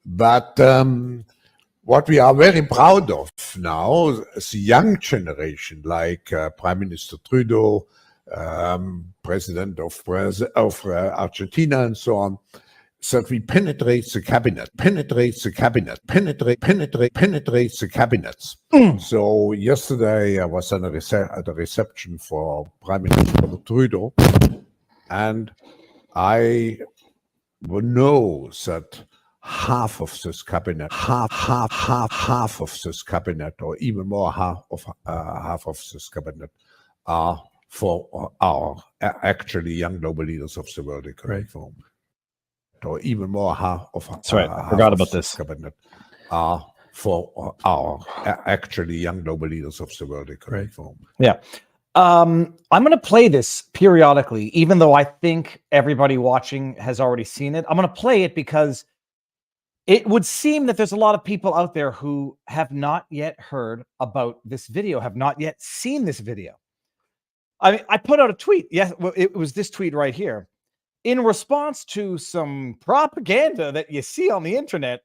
But what we are very proud of now is the young generation, like Prime Minister Trudeau, President of Argentina, and so on, that we penetrate the cabinets. So yesterday I was at a reception for Prime Minister Trudeau, and I know that half of this cabinet, half of this cabinet, or even more half of this cabinet, are for our actually young global leaders of the World Economic Forum, or even more half of. Sorry, I forgot about this. Cabinet are for our actually young global leaders of the World Economic Forum. Yeah. I'm going to play this periodically, even though I think everybody watching has already seen it. I'm going to play it because it would seem that there's a lot of people out there who have not yet heard about this video, have not yet seen this video. I mean, I put out a tweet. Yes, well, it was this tweet right here. In response to some propaganda that you see on the internet,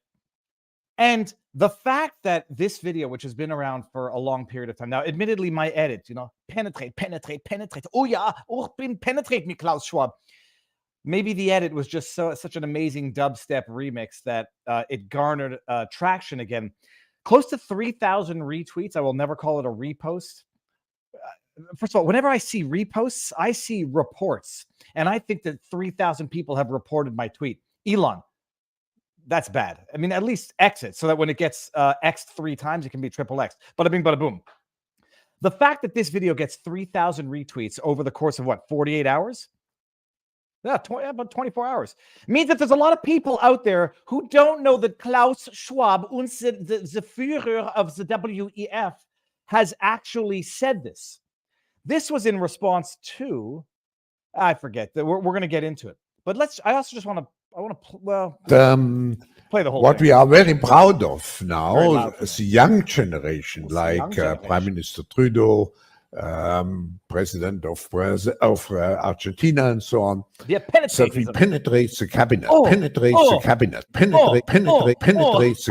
and the fact that this video, which has been around for a long period of time now, admittedly, my edit, penetrate. Oh yeah, penetrate me, Klaus Schwab. Maybe the edit was just such an amazing dubstep remix that it garnered traction again. Close to 3,000 retweets. I will never call it a repost. First of all, whenever I see reposts, I see reports. And I think that 3,000 people have reported my tweet. Elon, that's bad. I mean, at least X it so that when it gets X'd 3 times, it can be triple X. Bada bing, bada boom. The fact that this video gets 3,000 retweets over the course of 48 hours? Yeah, about 24 hours. Means that there's a lot of people out there who don't know that Klaus Schwab, the Führer of the WEF, has actually said this. This was in response to, I forget, we're going to get into it. But I also just want to, play the whole What thing. we are very proud of now is the young generation, like Prime Minister Trudeau, President of Argentina, and so on. Yeah, So we penetrate the cabinet, penetrate the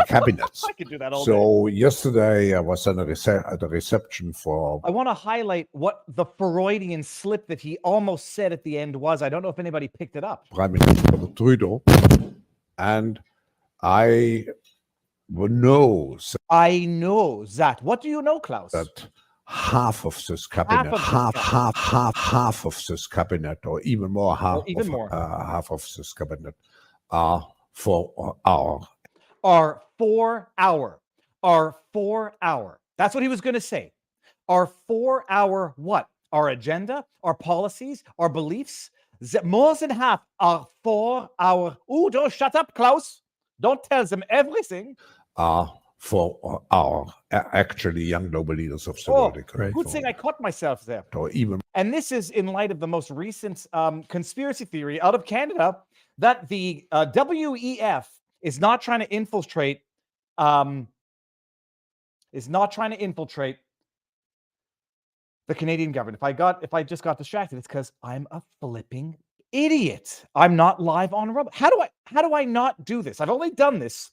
cabinets. I could do that all So yesterday I was at a reception for. I want to highlight what the Freudian slip that he almost said at the end was. I don't know if anybody picked it up. Prime Minister Trudeau, and I know that. What do you know, Klaus? That half of this cabinet, half of this cabinet, or even more, half of this cabinet are for our 4 hour. That's what he was going to say. Our 4 hour what? Our agenda, our policies, our beliefs. More than half are 4 hour. Oh, don't shut up, Klaus. Don't tell them everything. For our actually young global leaders of the world. Good thing I caught myself there. And this is in light of the most recent conspiracy theory out of Canada that the WEF is not trying to infiltrate. The Canadian government. If I just got distracted, it's because I'm a flipping idiot. I'm not live on Rumble. How do I not do this? I've only done this.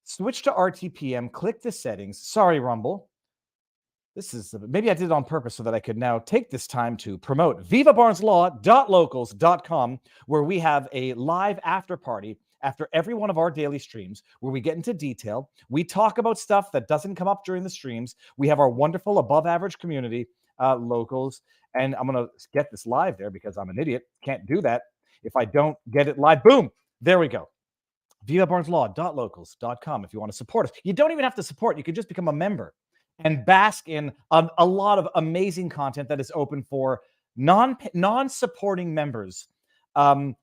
Switch to RTPM, click the settings. Sorry, Rumble. Maybe I did it on purpose so that I could now take this time to promote vivabarneslaw.locals.com, where we have a live after party after every one of our daily streams, where we get into detail. We talk about stuff that doesn't come up during the streams. We have our wonderful above average community, locals. And I'm going to get this live there because I'm an idiot. Can't do that if I don't get it live. Boom. There we go. vivabarneslaw.locals.com if you want to support us. You don't even have to support. You can just become a member and bask in a lot of amazing content that is open for non-supporting members and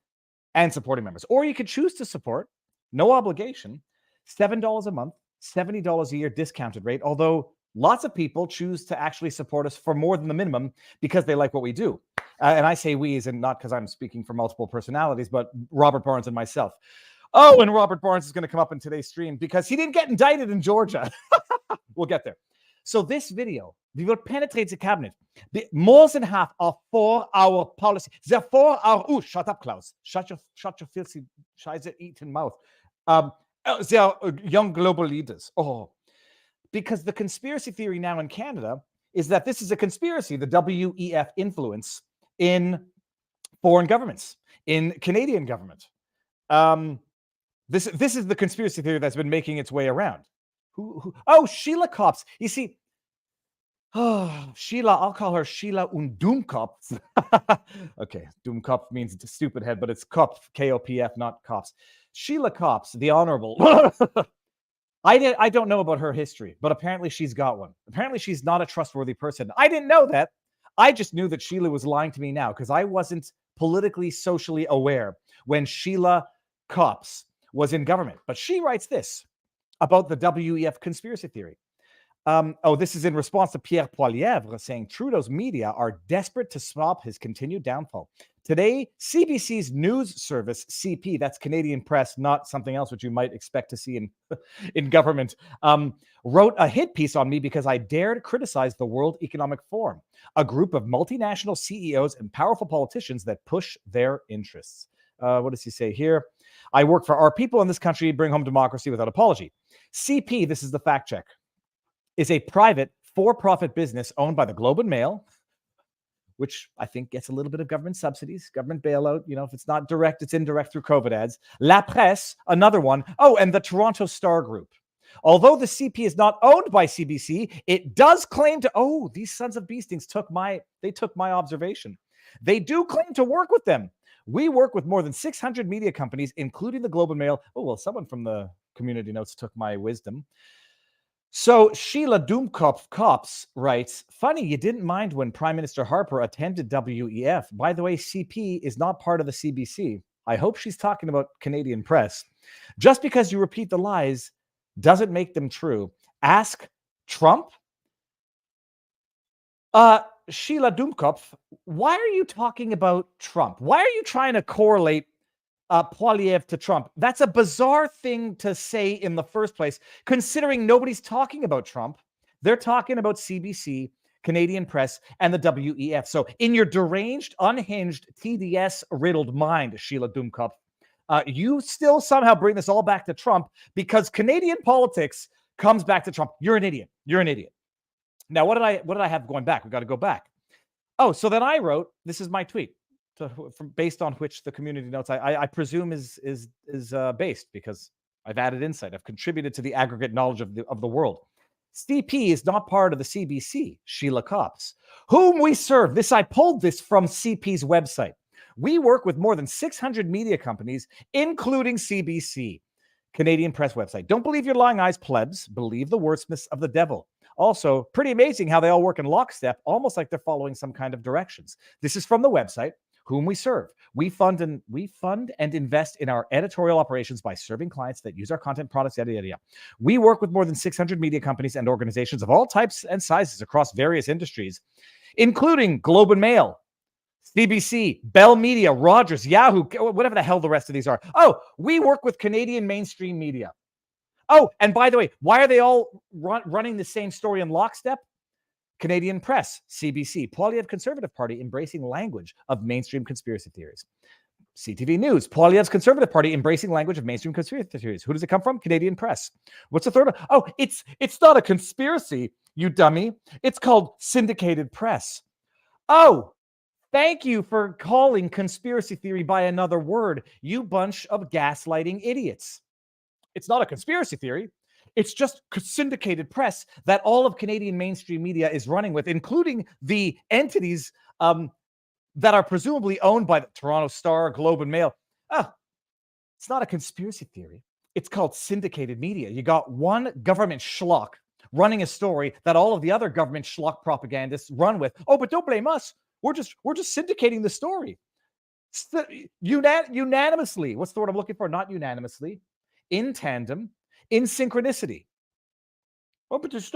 supporting members. Or you could choose to support, no obligation, $7 a month, $70 a year discounted rate, although lots of people choose to actually support us for more than the minimum because they like what we do. And I say we, and not because I'm speaking for multiple personalities, but Robert Barnes and myself. Oh, and Robert Barnes is going to come up in today's stream because he didn't get indicted in Georgia. We'll get there. So this video, we will penetrate the cabinet. More than half of 4 hour policy. The 4 hour. Oh, shut up, Klaus. Shut your filthy, scheiße eating mouth. they are young global leaders. Oh, because the conspiracy theory now in Canada is that this is a conspiracy, the WEF influence in foreign governments, in Canadian government. This is the conspiracy theory that's been making its way around. Oh, Sheila Kops. You see, Sheila, I'll call her Sheila und Doomkopf. Okay, Doomkopf means stupid head, but it's Kopf, K-O-P-F, not Kops. Sheila Kops, the Honorable. I don't know about her history, but apparently she's got one. Apparently she's not a trustworthy person. I didn't know that. I just knew that Sheila was lying to me now because I wasn't politically, socially aware when Sheila Kops was in government. But she writes this about the WEF conspiracy theory. This is in response to Pierre Poilievre saying Trudeau's media are desperate to stop his continued downfall. Today, CBC's news service, CP, that's Canadian Press, not something else which you might expect to see in government, wrote a hit piece on me because I dared criticize the World Economic Forum, a group of multinational CEOs and powerful politicians that push their interests. What does he say here? I work for our people in this country, bring home democracy without apology. CP, this is the fact check, is a private for-profit business owned by the Globe and Mail, which I think gets a little bit of government subsidies, government bailout. You know, if it's not direct, it's indirect through COVID ads. La Presse, another one. Oh, and the Toronto Star Group. Although the CP is not owned by CBC, it does claim to, these sons of beastings took my observation. They do claim to work with them. We work with more than 600 media companies, including the Globe and Mail. Oh, well, someone from the community notes took my wisdom. So Sheila Doomkopf Kops writes, funny, you didn't mind when Prime Minister Harper attended WEF. By the way, CP is not part of the CBC. I hope she's talking about Canadian Press. Just because you repeat the lies doesn't make them true. Ask Trump. Sheila Doomkopf, why are you talking about Trump? Why are you trying to correlate Poilievre to Trump? That's a bizarre thing to say in the first place, considering nobody's talking about Trump. They're talking about CBC, Canadian Press, and the WEF. So in your deranged, unhinged, TDS-riddled mind, Sheila Doomkopf, you still somehow bring this all back to Trump because Canadian politics comes back to Trump. You're an idiot. You're an idiot. Now, what did I have going back? We've got to go back. Oh, so then I wrote, this is my tweet, based on which the community notes I presume is based because I've added insight. I've contributed to the aggregate knowledge of the world. CP is not part of the CBC, Sheila Kops, whom we serve. I pulled this from CP's website. We work with more than 600 media companies, including CBC, Canadian Press website. Don't believe your lying eyes, plebs. Believe the wordsmiths of the devil. Also, pretty amazing how they all work in lockstep, almost like they're following some kind of directions. This is from the website, whom we serve. We fund and invest in our editorial operations by serving clients that use our content, products, yada, yada, yada. We work with more than 600 media companies and organizations of all types and sizes across various industries, including Globe and Mail, CBC, Bell Media, Rogers, Yahoo, whatever the hell the rest of these are. Oh, we work with Canadian mainstream media. Oh, and by the way, why are they all running the same story in lockstep? Canadian Press, CBC, Poilievre Conservative Party embracing language of mainstream conspiracy theories. CTV News, Poilievre's Conservative Party embracing language of mainstream conspiracy theories. Who does it come from? Canadian Press. What's the third one? Oh, it's not a conspiracy, you dummy. It's called syndicated press. Oh, thank you for calling conspiracy theory by another word, you bunch of gaslighting idiots. It's not a conspiracy theory. It's just syndicated press that all of Canadian mainstream media is running with, including the entities that are presumably owned by the Toronto Star, Globe and Mail. Oh, it's not a conspiracy theory. It's called syndicated media. You got one government schlock running a story that all of the other government schlock propagandists run with. Oh, but don't blame us. We're just syndicating the story. Unanimously. What's the word I'm looking for? Not unanimously. In tandem, in synchronicity. Oh, but it's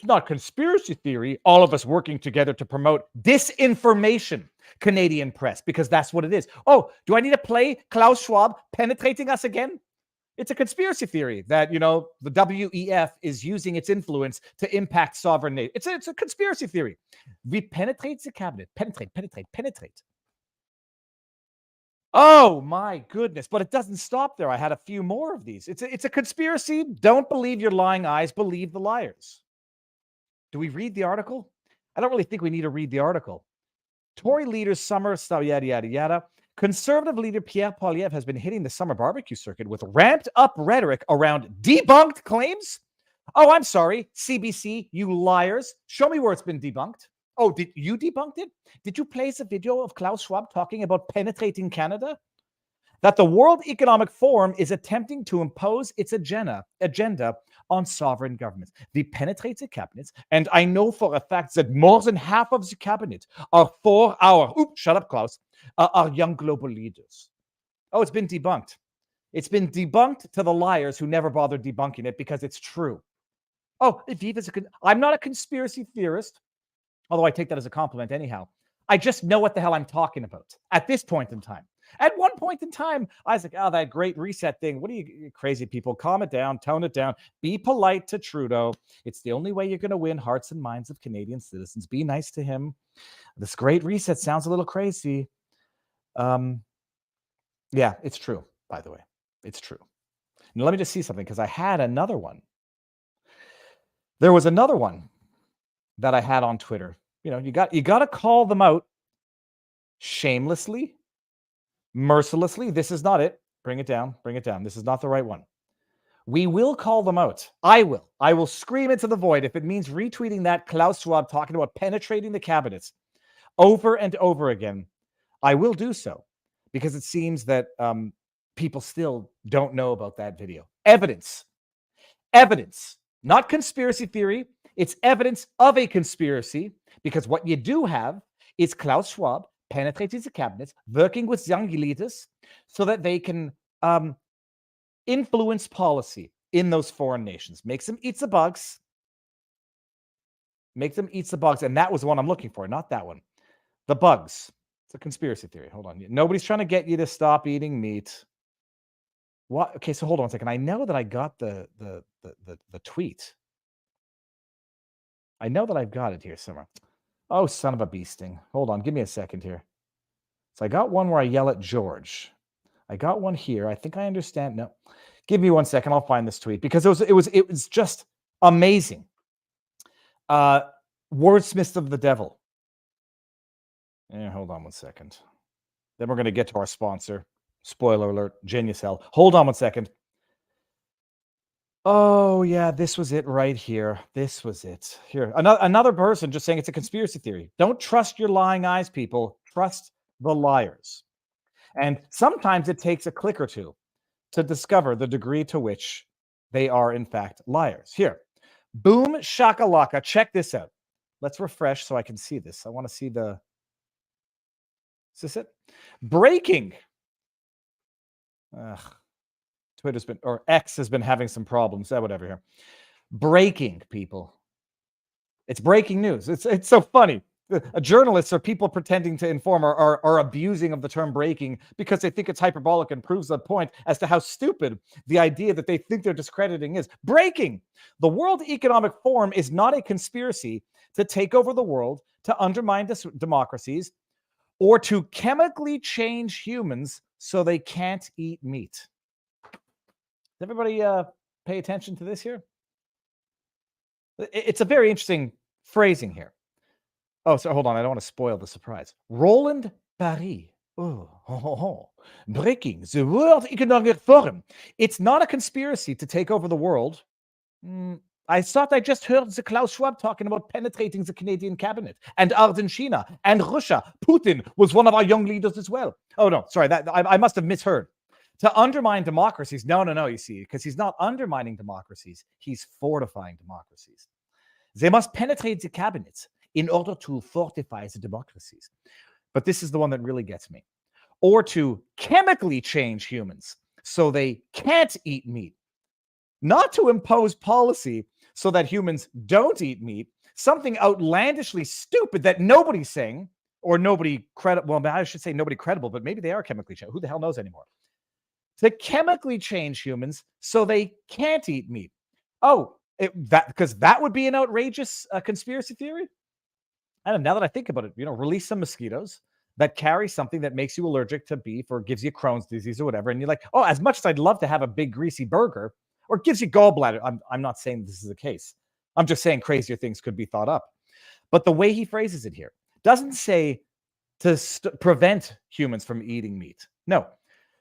not conspiracy theory. All of us working together to promote disinformation, Canadian Press, because that's what it is. Oh, do I need to play Klaus Schwab penetrating us again? It's a conspiracy theory that, the WEF is using its influence to impact sovereign nation. It's a conspiracy theory. We penetrate the cabinet. Penetrate. Oh my goodness. But it doesn't stop there. I had a few more of these. It's a conspiracy. Don't believe your lying eyes, believe the liars. Do we read the article? I don't really think we need to read the article. Tory leaders summer stuff, yada, yada, yada. Conservative leader Pierre Poilievre has been hitting the summer barbecue circuit with ramped up rhetoric around debunked claims. Oh, I'm sorry, CBC, you liars. Show me where it's been debunked. Oh, did you debunk it? Did you place a video of Klaus Schwab talking about penetrating Canada? That the World Economic Forum is attempting to impose its agenda on sovereign governments. The penetrated cabinets, and I know for a fact that more than half of the cabinet are for our, shut up, Klaus, our young global leaders. Oh, it's been debunked. It's been debunked to the liars who never bothered debunking it because it's true. Oh, I'm not a conspiracy theorist, although I take that as a compliment anyhow. I just know what the hell I'm talking about at this point in time. At one point in time, I was like, oh, that great reset thing. What are you crazy people? Calm it down, tone it down. Be polite to Trudeau. It's the only way you're going to win hearts and minds of Canadian citizens. Be nice to him. This great reset sounds a little crazy. Yeah, it's true, by the way. It's true. Now, let me just see something because I had another one. There was another one that I had on Twitter. You know, you got to call them out shamelessly, mercilessly. This is not it. Bring it down. Bring it down. This is not the right one. We will call them out. I will scream into the void if it means retweeting that Klaus Schwab talking about penetrating the cabinets over and over again. I will do so because it seems that people still don't know about that video. Evidence, not conspiracy theory. It's evidence of a conspiracy because what you do have is Klaus Schwab penetrating the cabinets, working with young leaders so that they can influence policy in those foreign nations. Makes them eat the bugs. And that was the one I'm looking for, not that one. The bugs. It's a conspiracy theory. Hold on. Nobody's trying to get you to stop eating meat. What? Okay, so hold on a second. I know that I got the tweet. I know that I've got it here somewhere. Oh, son of a bee sting. Hold on. Give me a second here. So I got one where I yell at George. I got one here. I think I understand. No. Give me 1 second. I'll find this tweet because it was just amazing. Wordsmiths of the devil. Yeah, hold on 1 second. Then we're going to get to our sponsor. Spoiler alert, Genius Hell. Hold on 1 second. Oh, yeah, this was it right here. This was it. Here, another person just saying it's a conspiracy theory. Don't trust your lying eyes, people. Trust the liars. And sometimes it takes a click or two to discover the degree to which they are, in fact, liars. Here, boom shakalaka. Check this out. Let's refresh so I can see this. I want to see the... Is this it? Breaking. Twitter's been, or X has been having some problems. Whatever here. Breaking, people. It's breaking news. It's so funny. Journalists or people pretending to inform are abusing of the term breaking because they think it's hyperbolic and proves a point as to how stupid the idea that they think they're discrediting is. Breaking. The World Economic Forum is not a conspiracy to take over the world, to undermine democracies, or to chemically change humans so they can't eat meat. Does everybody pay attention to this here? It's a very interesting phrasing here. Oh, so hold on. I don't want to spoil the surprise. Roland Paris. Breaking the World Economic Forum. It's not a conspiracy to take over the world. I thought I just heard the Klaus Schwab talking about penetrating the Canadian cabinet and Argentina and Russia. Putin was one of our young leaders as well. Oh, no, sorry. I must have misheard. To undermine democracies. No, you see, because he's not undermining democracies. He's fortifying democracies. They must penetrate the cabinets in order to fortify the democracies. But this is the one that really gets me. Or to chemically change humans so they can't eat meat. Not to impose policy so that humans don't eat meat, something outlandishly stupid that nobody's saying, or nobody credible, well, I should say nobody credible, but maybe they are chemically changed. Who the hell knows anymore? To chemically change humans so they can't eat meat. Oh, because that would be an outrageous conspiracy theory? I don't know, now that I think about it, release some mosquitoes, that carry something that makes you allergic to beef or gives you Crohn's disease or whatever. And you're like, oh, as much as I'd love to have a big greasy burger, or gives you gallbladder. I'm not saying this is the case. I'm just saying crazier things could be thought up. But the way he phrases it here doesn't say to prevent humans from eating meat. No.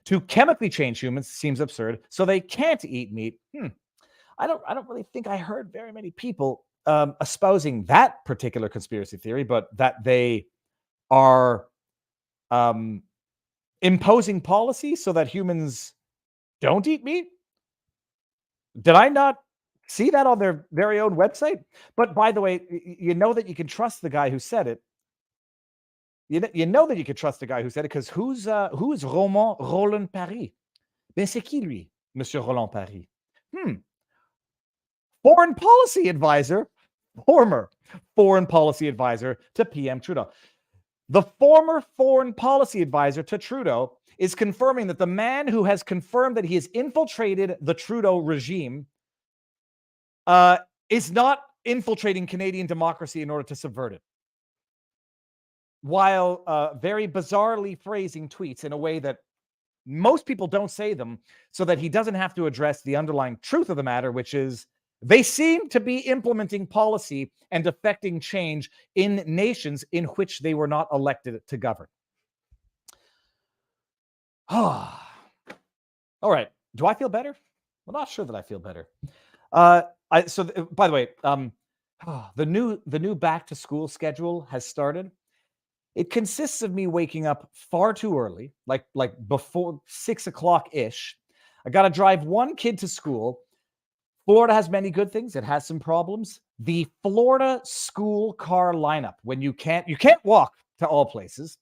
To chemically change humans seems absurd, so they can't eat meat. I don't really think I heard very many people espousing that particular conspiracy theory, but that they are imposing policy so that humans don't eat meat. Did I not see that on their very own website? But by the way, you know that you can trust the guy who said it. You know that you can trust the guy who said it, because who is Roland Paris? Ben c'est qui lui, Monsieur Roland Paris? Foreign policy advisor, former foreign policy advisor to PM Trudeau. The former foreign policy advisor to Trudeau is confirming that the man who has confirmed that he has infiltrated the Trudeau regime is not infiltrating Canadian democracy in order to subvert it, while very bizarrely phrasing tweets in a way that most people don't say them, so that he doesn't have to address the underlying truth of the matter, which is they seem to be implementing policy and affecting change in nations in which they were not elected to govern. All right. Do I feel better? I'm not sure that I feel better. By the way, the new back to school schedule has started. It consists of me waking up far too early, like before 6 o'clock ish. I got to drive one kid to school. Florida has many good things. It has some problems. The Florida school car lineup, when you can't walk to all places.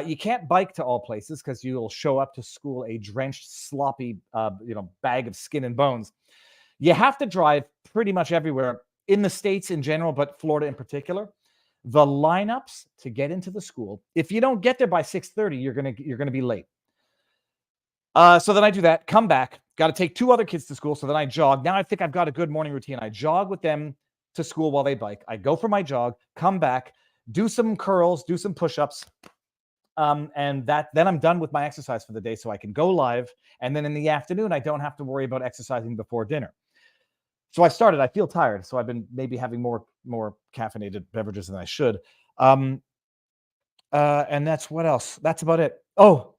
You can't bike to all places because you'll show up to school a drenched, sloppy, bag of skin and bones. You have to drive pretty much everywhere in the States in general, but Florida in particular. The lineups to get into the school, if you don't get there by 6:30, you're gonna be late. So then I do that, come back, got to take 2 other kids to school. So then I jog. Now I think I've got a good morning routine. I jog with them to school while they bike. I go for my jog, come back, do some curls, do some push-ups. And then I'm done with my exercise for the day, so I can go live. And then in the afternoon, I don't have to worry about exercising before dinner. So I feel tired. So I've been maybe having more caffeinated beverages than I should. And that's what else? That's about it. Oh,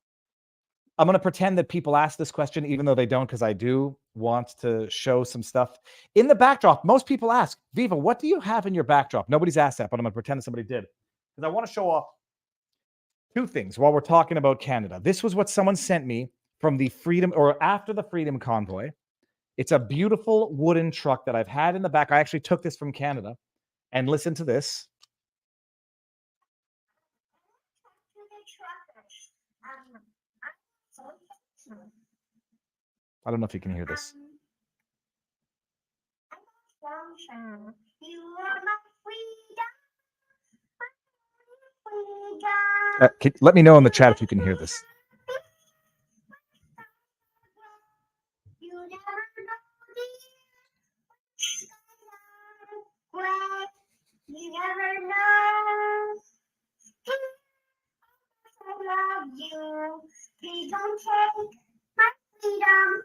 I'm going to pretend that people ask this question, even though they don't, because I do want to show some stuff. In the backdrop, most people ask, Viva, what do you have in your backdrop? Nobody's asked that, but I'm going to pretend that somebody did. Because I want to show off 2 things while we're talking about Canada. This was what someone sent me from the Freedom, or after the Freedom Convoy. It's a beautiful wooden truck that I've had in the back. I actually took this from Canada. And listen to this. I don't know if you can hear this. Let me know in the chat if you can hear this. You never know. I love you. Please don't take my freedom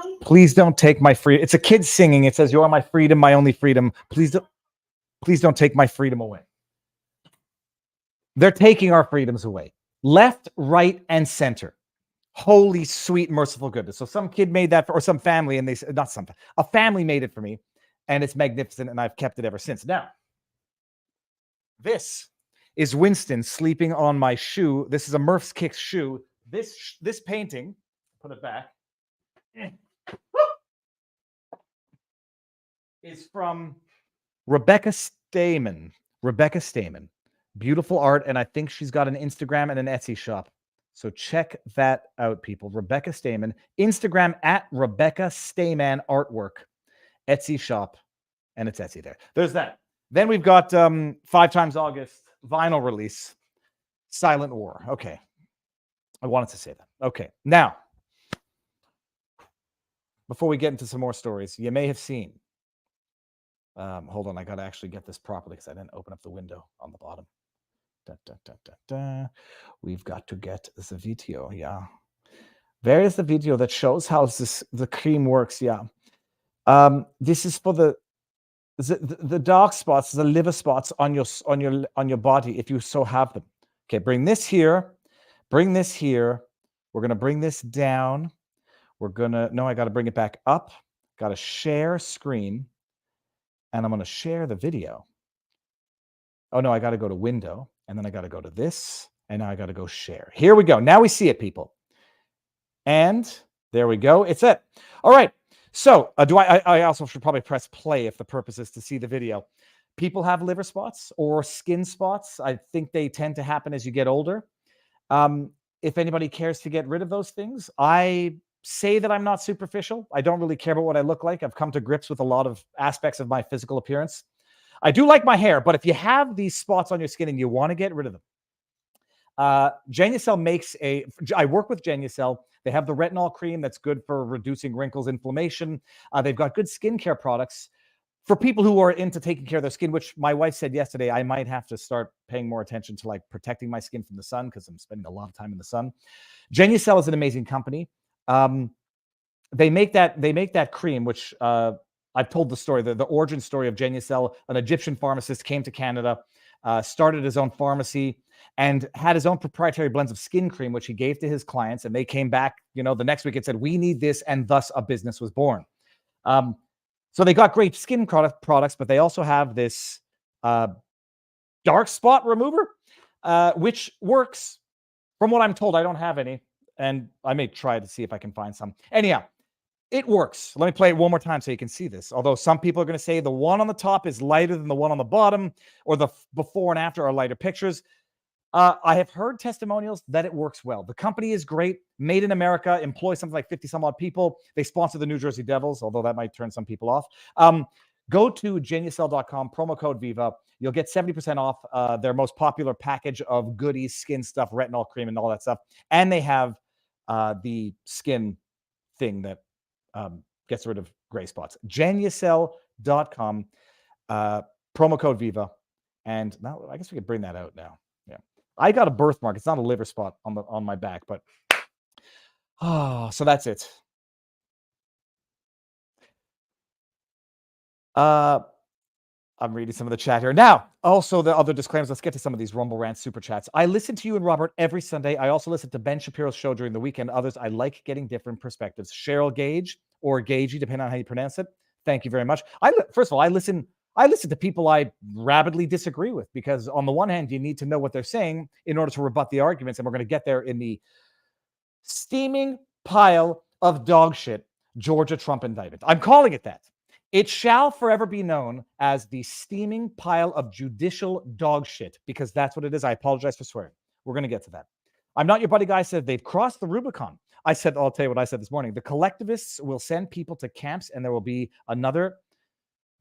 away. Please don't take my freedom. It's a kid singing. It says, "You are my freedom, my only freedom. Please don't take my freedom away." They're taking our freedoms away, left, right, and center. Holy, sweet, merciful goodness. So some kid made that or some family, and a family made it for me. And it's magnificent, and I've kept it ever since. Now, this is Winston sleeping on my shoe. This is a Murph's Kicks shoe. This painting, put it back, is from Rebecca Stamen. Rebecca Stamen. Beautiful art, and I think she's got an Instagram and an Etsy shop. So check that out, people. Rebecca Stamen. Instagram at Rebecca Stamen Artwork. Etsy shop, and it's Etsy there. There's that. Then we've got 5 Times August vinyl release, Silent War. Okay. I wanted to say that. Okay. Now, before we get into some more stories, you may have seen. Hold on. I got to actually get this properly because I didn't open up the window on the bottom. We've got to get the video. Yeah. Where is the video that shows how the cream works? Yeah. This is for the dark spots, the liver spots on your body, if you so have them. Okay, bring this here. Bring this here. We're gonna bring this down. I got to bring it back up. Got to share screen, and I'm gonna share the video. Oh no, I got to go to window, and then I got to go to this, and now I got to go share. Here we go. Now we see it, people. And there we go. It's it. All right. So I also should probably press play if the purpose is to see the video. People have liver spots or skin spots. I think they tend to happen as you get older. If anybody cares to get rid of those things, I say that I'm not superficial. I don't really care about what I look like. I've come to grips with a lot of aspects of my physical appearance. I do like my hair, but if you have these spots on your skin and you want to get rid of them, Genucel makes I work with Genucel. They have the retinol cream that's good for reducing wrinkles, inflammation. They've got good skincare products for people who are into taking care of their skin, which my wife said yesterday, I might have to start paying more attention to like protecting my skin from the sun because I'm spending a lot of time in the sun. Genucel is an amazing company. They make that cream, which I've told the story, the origin story of Genucel. An Egyptian pharmacist came to Canada, started his own pharmacy, and had his own proprietary blends of skin cream, which he gave to his clients. And they came back, the next week and said, we need this. And thus a business was born. So they got great skin products, but they also have this dark spot remover, which works. From what I'm told, I don't have any. And I may try to see if I can find some. Anyhow, it works. Let me play it one more time so you can see this. Although some people are going to say the one on the top is lighter than the one on the bottom, or the before and after are lighter pictures. I have heard testimonials that it works well. The company is great, made in America, employs something like 50 some odd people. They sponsor the New Jersey Devils, although that might turn some people off. Go to genucel.com, promo code Viva. You'll get 70% off their most popular package of goodies, skin stuff, retinol cream, and all that stuff. And they have the skin thing that gets rid of gray spots. Genucel.com, promo code Viva. And now I guess we could bring that out now. Yeah. I got a birthmark. It's not a liver spot on my back, but so that's it. I'm reading some of the chat here. Now, also the other disclaimers. Let's get to some of these Rumble Rant super chats. I listen to you and Robert every Sunday. I also listen to Ben Shapiro's show during the weekend. Others, I like getting different perspectives. Cheryl Gage or Gagey, depending on how you pronounce it. Thank you very much. First of all, I listen to people I rabidly disagree with, because on the one hand, you need to know what they're saying in order to rebut the arguments. And we're going to get there in the steaming pile of dog shit Georgia Trump indictment. I'm calling it that. It shall forever be known as the steaming pile of judicial dog shit, because that's what it is. I apologize for swearing. We're going to get to that. I'm not your buddy guy said they've crossed the Rubicon. I'll tell you what I said this morning. The collectivists will send people to camps, and there will be another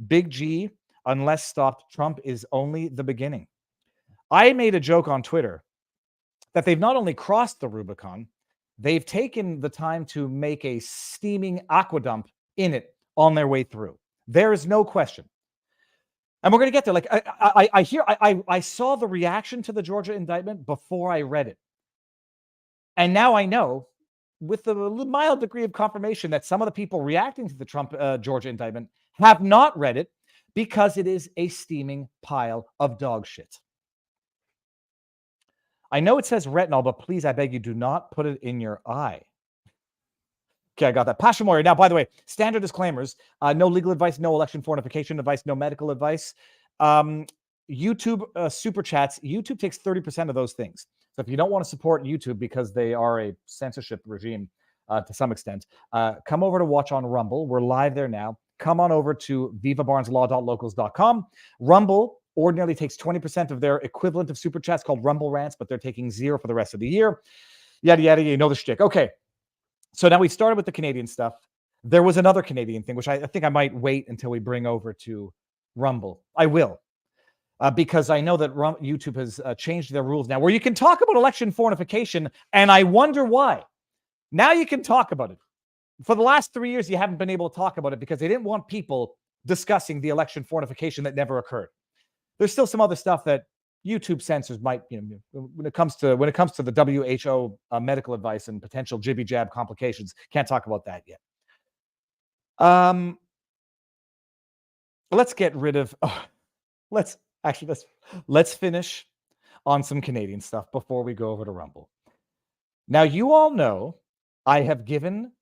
big G unless stopped. Trump is only the beginning. I made a joke on Twitter that they've not only crossed the Rubicon, they've taken the time to make a steaming aquadump in it on their way through. There is no question. And we're going to get there. Like I saw the reaction to the Georgia indictment before I read it. And now I know, with a mild degree of confirmation, that some of the people reacting to the Trump Georgia indictment have not read it, because it is a steaming pile of dog shit. I know it says retinol, but please, I beg you, do not put it in your eye. Okay, I got that. Pasha Moyer. Now, by the way, standard disclaimers. No legal advice, no election fortification advice, no medical advice. YouTube super chats. YouTube takes 30% of those things. So if you don't want to support YouTube because they are a censorship regime to some extent, come over to watch on Rumble. We're live there now. Come on over to vivabarneslaw.locals.com. Rumble ordinarily takes 20% of their equivalent of super chats called Rumble Rants, but they're taking 0 for the rest of the year. Yada, yada, you know the shtick. Okay. So now we started with the Canadian stuff. There was another Canadian thing, which I think I might wait until we bring over to Rumble. I will. Because I know that YouTube has changed their rules now, where you can talk about election fortification, and I wonder why. Now you can talk about it. For the last 3 years, you haven't been able to talk about it because they didn't want people discussing the election fortification that never occurred. There's still some other stuff that YouTube censors might, when it comes to the WHO medical advice and potential jibby jab complications, can't talk about that yet. Let's get rid of. Let's finish on some Canadian stuff before we go over to Rumble. Now, you all know I have given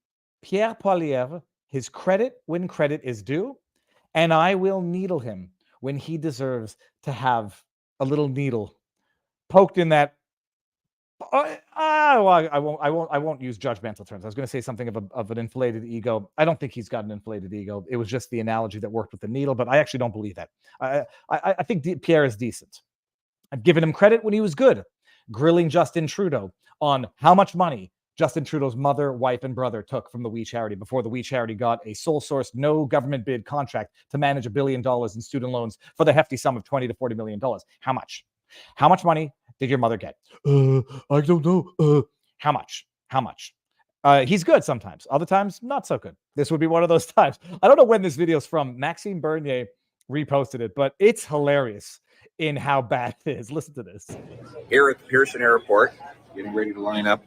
Pierre Poilievre his credit when credit is due, and I will needle him when he deserves to have a little needle poked in that. I won't use judgmental terms. I was going to say something of an inflated ego. I don't think he's got an inflated ego. It was just the analogy that worked with the needle, but I actually don't believe that. I think Pierre is decent. I've given him credit when he was good, grilling Justin Trudeau on how much money Justin Trudeau's mother, wife, and brother took from the We Charity before the We Charity got a sole source, no government bid contract to manage $1 billion in student loans for the hefty sum of $20 to $40 million. How much? How much money did your mother get? I don't know. How much? How much? He's good sometimes. Other times, not so good. This would be one of those times. I don't know when this video's from. Maxime Bernier reposted it, but it's hilarious in how bad it is. Listen to this. Here at the Pearson Airport, getting ready to line up.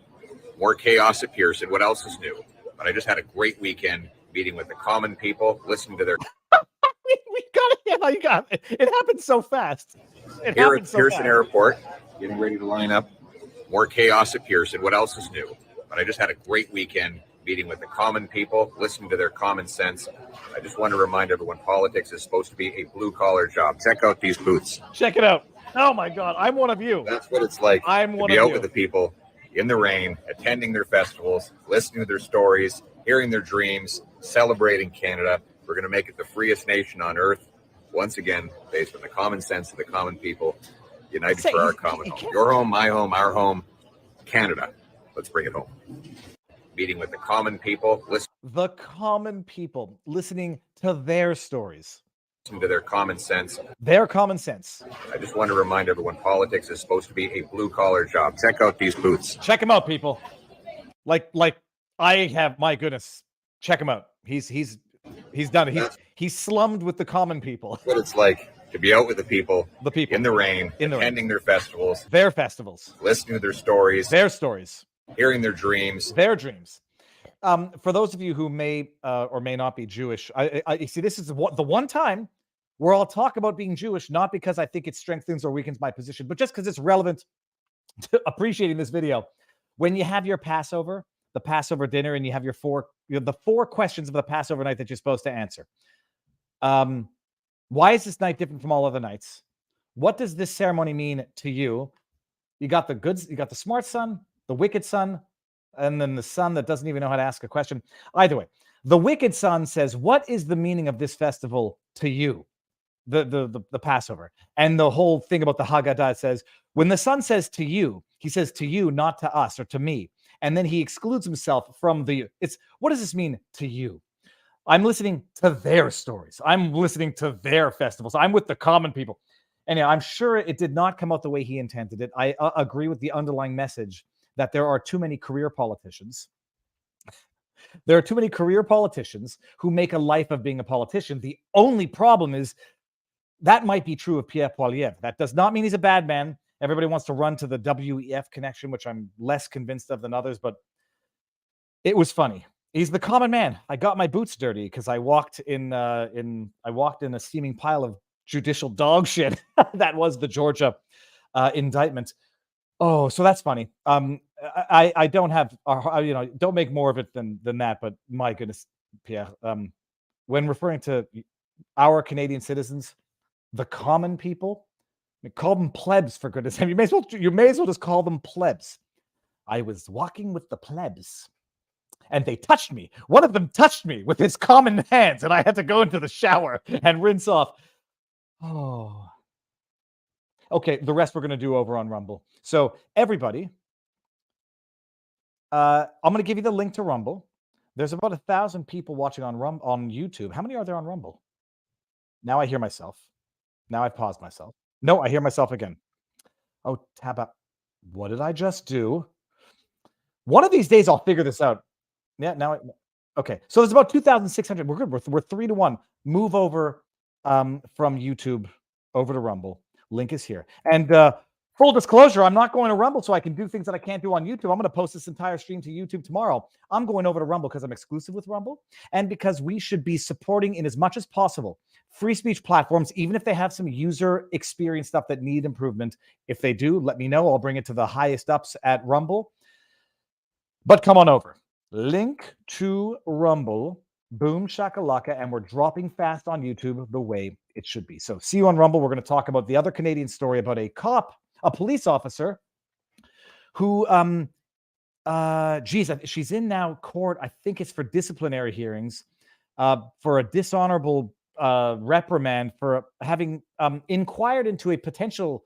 More chaos at Pearson. What else is new? But I just had a great weekend meeting with the common people, listening to their... we got it. Yeah, you got it. It happened so fast. Here at the Pearson Airport, getting ready to line up. More chaos at Pearson. What else is new? But I just had a great weekend meeting with the common people, listening to their common sense. I just want to remind everyone, politics is supposed to be a blue-collar job. Check out these booths. Check it out. Oh, my God. I'm one of you. That's what it's like to be out with the people in the rain, attending their festivals, listening to their stories, hearing their dreams, celebrating Canada. We're going to make it the freest nation on earth. Once again, based on the common sense of the common people, united for our common home. Your home, my home, our home, Canada. Let's bring it home. Meeting with the common people. The common people, listening to their stories. To their common sense. Their common sense. I just want to remind everyone, politics is supposed to be a blue-collar job. Check out these booths. Check him out, people. Like I have, my goodness. Check him out. He's done it. He's slummed with the common people. What it's like to be out with the people in the rain, attending their festivals, listening to their stories, hearing their dreams, For those of you who may or may not be Jewish, I see this is the one time where I'll talk about being Jewish, not because I think it strengthens or weakens my position, but just because it's relevant to appreciating this video. When you have your Passover, the Passover dinner, and you have the four questions of the Passover night that you're supposed to answer. Why is this night different from all other nights? What does this ceremony mean to you? You got the smart son, the wicked son, and then the son that doesn't even know how to ask a question. Either way, the wicked son says, what is the meaning of this festival to you? The Passover. And the whole thing about the Haggadah says, when the son says to you, he says to you, not to us or to me. And then he excludes himself from what does this mean to you? I'm listening to their stories. I'm listening to their festivals. I'm with the common people. And I'm sure it did not come out the way he intended it. I agree with the underlying message that there are too many career politicians. There are too many career politicians who make a life of being a politician. The only problem is that might be true of Pierre Poilievre. That does not mean he's a bad man. Everybody wants to run to the WEF connection, which I'm less convinced of than others, but it was funny. He's the common man. I got my boots dirty because I walked in a steaming pile of judicial dog shit. That was the Georgia indictment. Oh, so that's funny. I don't have, don't make more of it than that. But my goodness, Pierre, when referring to our Canadian citizens, the common people, call them plebs for goodness sake. You may as well just call them plebs. I was walking with the plebs, and they touched me. One of them touched me with his common hands, and I had to go into the shower and rinse off. Oh. Okay, the rest we're going to do over on Rumble. So everybody, I'm going to give you the link to Rumble. There's about 1,000 people watching on YouTube. How many are there on Rumble? Now I hear myself. Now I've paused myself. No, I hear myself again. Oh, tab up. What did I just do? One of these days I'll figure this out. Yeah, okay. So there's about 2,600. We're good. We're 3-1. Move over from YouTube over to Rumble. Link is here. And full disclosure, I'm not going to Rumble so I can do things that I can't do on YouTube. I'm going to post this entire stream to YouTube tomorrow. I'm going over to Rumble because I'm exclusive with Rumble and because we should be supporting in as much as possible free speech platforms, even if they have some user experience stuff that need improvement. If they do, let me know. I'll bring it to the highest ups at Rumble. But come on over. Link to Rumble. Boom shakalaka, and we're dropping fast on YouTube the way it should be. So see you on Rumble. We're going to talk about the other Canadian story about a police officer who, she's in now court. I think it's for disciplinary hearings for a dishonorable reprimand for having inquired into a potential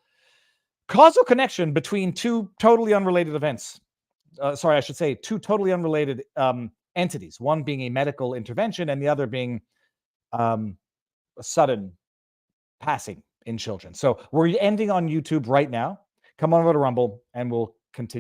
causal connection between two totally unrelated events. Sorry, I should say two totally unrelated entities, one being a medical intervention and the other being a sudden passing in children. So we're ending on YouTube right now. Come on over to Rumble and we'll continue.